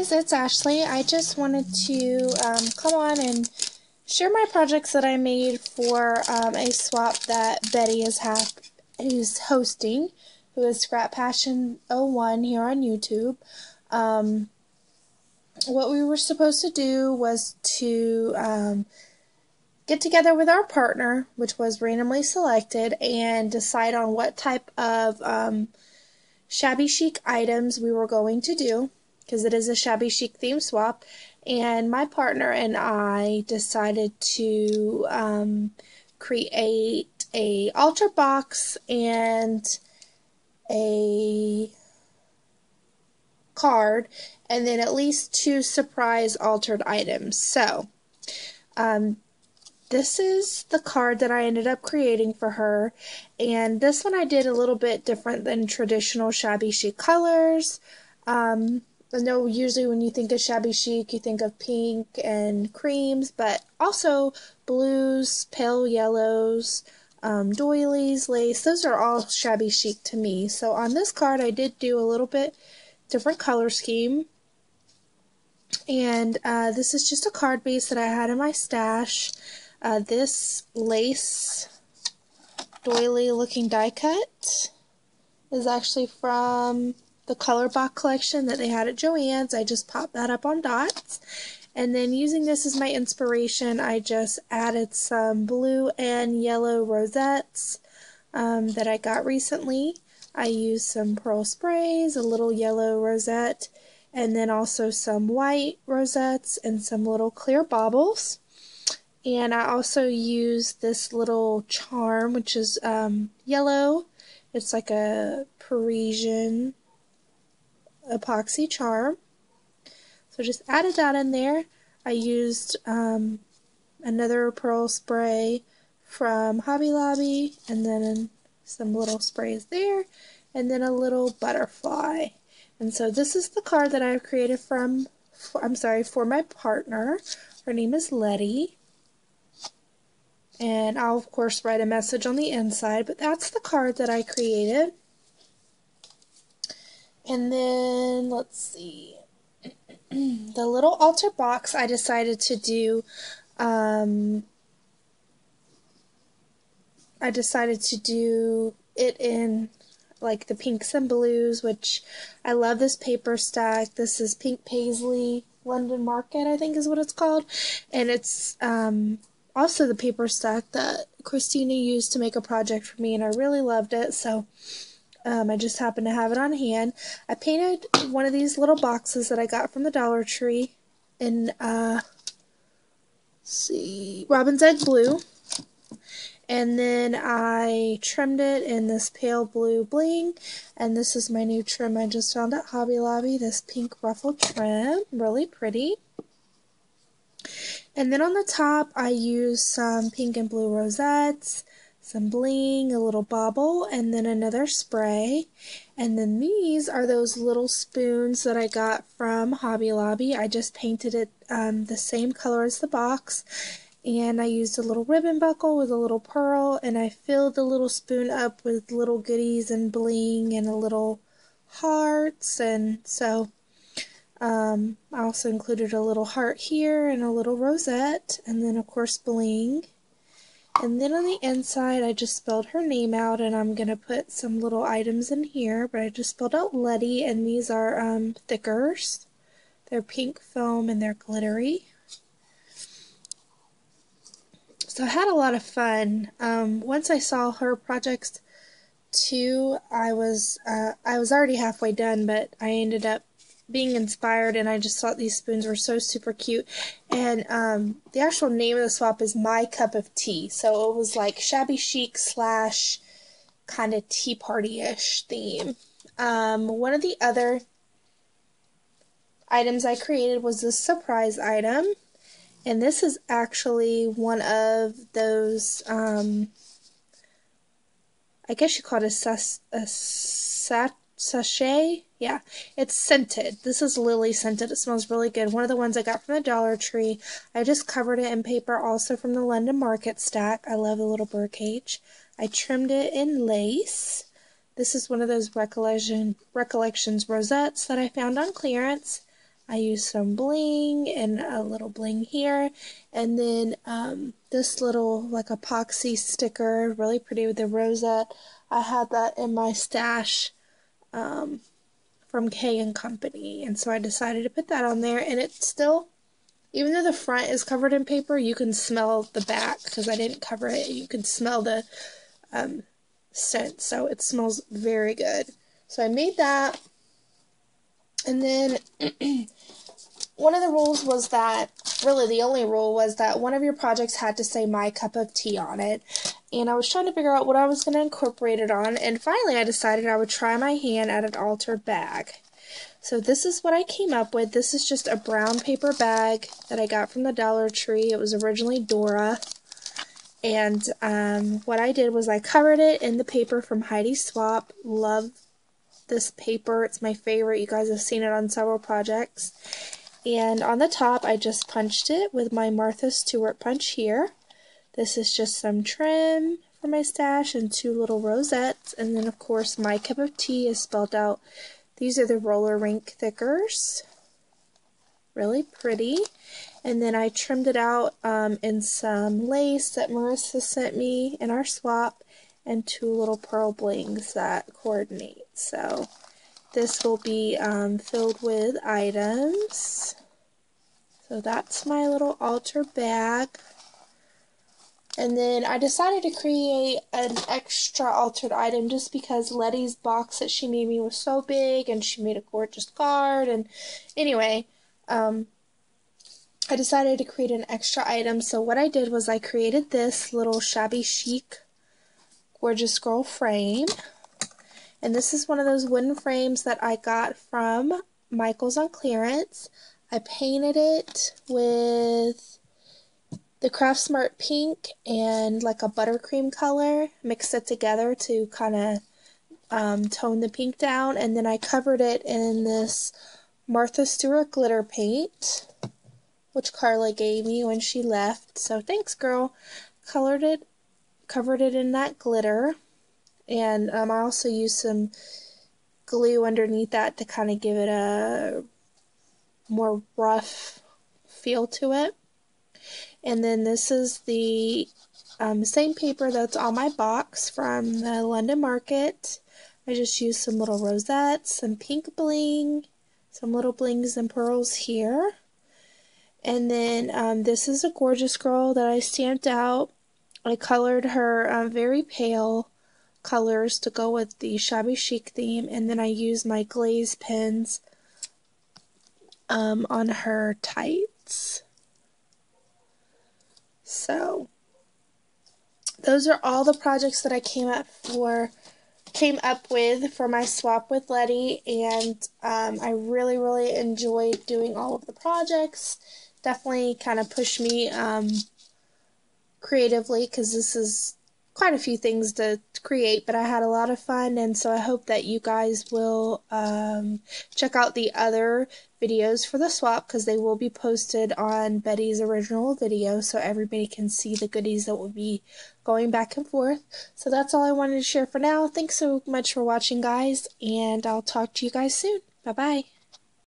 guys, it's Ashley. I just wanted to come on and share my projects that I made for a swap that Betty who's hosting, who is Scrappassion01 here on YouTube. What we were supposed to do was to get together with our partner, which was randomly selected, and decide on what type of shabby chic items we were going to do, because it is a shabby chic theme swap. And my partner and I decided to create a altar box and a card, and then at least 2 surprise altered items. So this is the card that I ended up creating for her, and this one I did a little bit different than traditional shabby chic colors. I know usually when you think of shabby chic, you think of pink and creams, but also blues, pale yellows, doilies, lace. Those are all shabby chic to me. So on this card, I did do a little bit different color scheme. And this is just a card base that I had in my stash. This lace doily looking die cut is actually from the Color Box collection that they had at Joann's. I just popped that up on dots. And then using this as my inspiration, I just added some blue and yellow rosettes that I got recently. I used some pearl sprays, a little yellow rosette, and then also some white rosettes and some little clear baubles. And I also used this little charm, which is yellow. It's like a Parisian epoxy charm. So just added that in there. I used another pearl spray from Hobby Lobby, and then some little sprays there, and then a little butterfly. And so this is the card that I've created for my partner. Her name is Letty. And I'll, of course, write a message on the inside, but that's the card that I created. And then, let's see, the little altar box, I decided to do, it in, like, the pinks and blues, which I love this paper stack. This is Pink Paisley London Market, I think is what it's called. And it's, also the paper stack that Christina used to make a project for me, and I really loved it, so I just happened to have it on hand. I painted one of these little boxes that I got from the Dollar Tree in Robin's Egg Blue, and then I trimmed it in this pale blue bling, and this is my new trim I just found at Hobby Lobby, this pink ruffled trim, really pretty. And then on the top, I used some pink and blue rosettes, some bling, a little bauble, and then another spray. And then these are those little spoons that I got from Hobby Lobby. I just painted it the same color as the box. And I used a little ribbon buckle with a little pearl, and I filled the little spoon up with little goodies and bling and a little hearts. And so I also included a little heart here and a little rosette, and then of course bling. And then on the inside I just spelled her name out, and I'm going to put some little items in here, but I just spelled out Letty, and these are thickers. They're pink foam and they're glittery. So I had a lot of fun. Once I saw her projects too, I was already halfway done, but I ended up being inspired, and I just thought these spoons were so super cute. And the actual name of the swap is My Cup of Tea, so it was like shabby chic slash kind of tea party-ish theme. One of the other items I created was this surprise item, and this is actually one of those, I guess you call it a sachet. Yeah, it's scented. This is lily scented. It smells really good. One of the ones I got from the Dollar Tree. I just covered it in paper, also from the London Market stack. I love the little birdcage. I trimmed it in lace. This is one of those Recollections rosettes that I found on clearance. I used some bling and a little bling here, and then this little like epoxy sticker, really pretty with the rosette. I had that in my stash from K & Company, and so I decided to put that on there, and it's still, even though the front is covered in paper, you can smell the back, because I didn't cover it. You can smell the scent, so it smells very good. So I made that, and then one of the rules was that, really the only rule was that one of your projects had to say my cup of tea on it, and I was trying to figure out what I was going to incorporate it on, and finally I decided I would try my hand at an altered bag. So this is what I came up with. This is just a brown paper bag that I got from the Dollar Tree. It was originally Dora. And what I did was I covered it in the paper from Heidi Swap. Love this paper. It's my favorite. You guys have seen it on several projects. And on the top, I just punched it with my Martha Stewart punch here. This is just some trim for my stash and 2 little rosettes. And then, of course, my cup of tea is spelled out. These are the roller rink thickers. Really pretty. And then I trimmed it out in some lace that Marissa sent me in our swap, and 2 little pearl blings that coordinate. So this will be filled with items. So that's my little altar bag. And then I decided to create an extra altered item just because Letty's box that she made me was so big, and she made a gorgeous card. And anyway, I decided to create an extra item. So what I did was I created this little Shabby Chic Gorgeous Girl frame. And this is one of those wooden frames that I got from Michael's on clearance. I painted it with the Craft Smart pink and like a buttercream color. Mixed it together to kind of tone the pink down. And then I covered it in this Martha Stewart glitter paint, which Carla gave me when she left. So thanks, girl. Covered it in that glitter. And I also used some glue underneath that to kind of give it a more rough feel to it. And then this is the same paper that's on my box from the London Market. I just used some little rosettes, some pink bling, some little blings and pearls here. And then this is a gorgeous girl that I stamped out. I colored her very pale colors to go with the Shabby Chic theme, and then I used my glaze pens on her tights. So those are all the projects that I came up with for my swap with Letty, and I really enjoyed doing all of the projects. Definitely kind of pushed me creatively, because this is quite a few things to create, but I had a lot of fun, and so I hope that you guys will check out the other videos for the swap, because they will be posted on Betty's original video, so everybody can see the goodies that will be going back and forth. So that's all I wanted to share for now. Thanks so much for watching, guys, and I'll talk to you guys soon. Bye-bye.